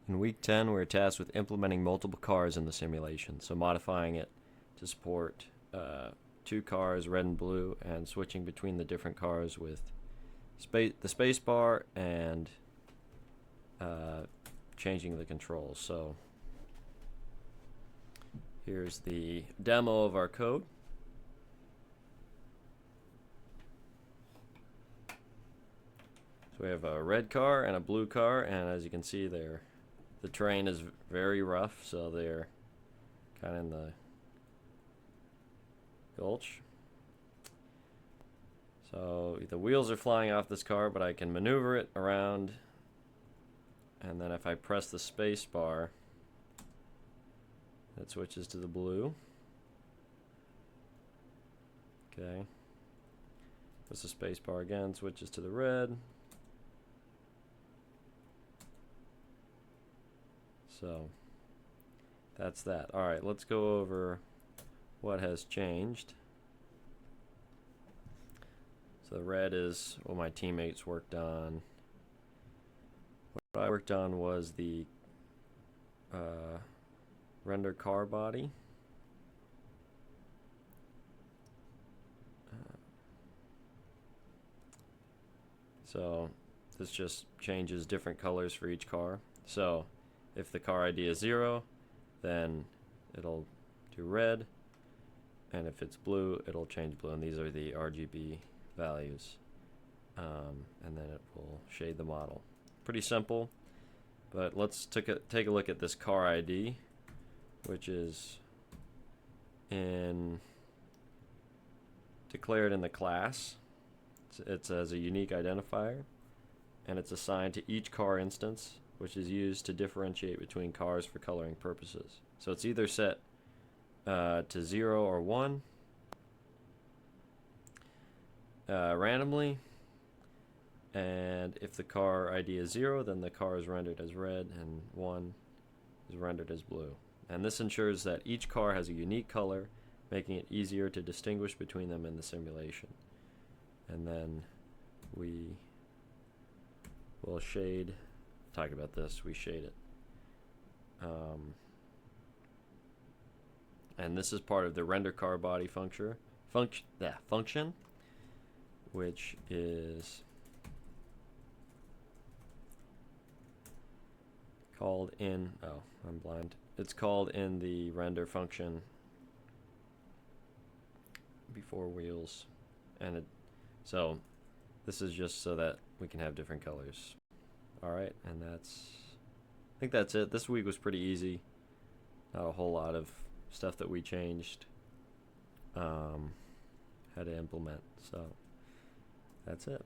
In week 10, we're tasked with implementing multiple cars in the simulation, so modifying it to support two cars, red and blue, and switching between the different cars with the space bar and changing the controls. So here's the demo of our code. So we have a red car and a blue car, and as you can see there, the terrain is very rough, so they're kind of in the gulch. So the wheels are flying off this car, but I can maneuver it around, and then if I press the space bar, it switches to the blue. Okay. Press the space bar again, switches to the red. So that's that. All right, let's go over what has changed. So the red is what my teammates worked on. What I worked on was the render car body. So this just changes different colors for each car. So if the car ID is 0, then it'll do red, and if it's blue, it'll change blue, and these are the RGB values. And then it will shade the model. Pretty simple, but let's take a look at this car ID, which is declared in the class. It's as a unique identifier, and it's assigned to each car instance, which is used to differentiate between cars for coloring purposes. So it's either set to 0 or 1 randomly, and if the car ID is 0, then the car is rendered as red, and 1 is rendered as blue. And this ensures that each car has a unique color, making it easier to distinguish between them in the simulation. And then we will shade. Talk about this, we shade it. And this is part of the render car body function, which is called in, oh, I'm blind. It's called in the render function before wheels, and so this is just so that we can have different colors. Alright, and I think that's it. This week was pretty easy. Not a whole lot of stuff that we changed. Had to implement. So that's it.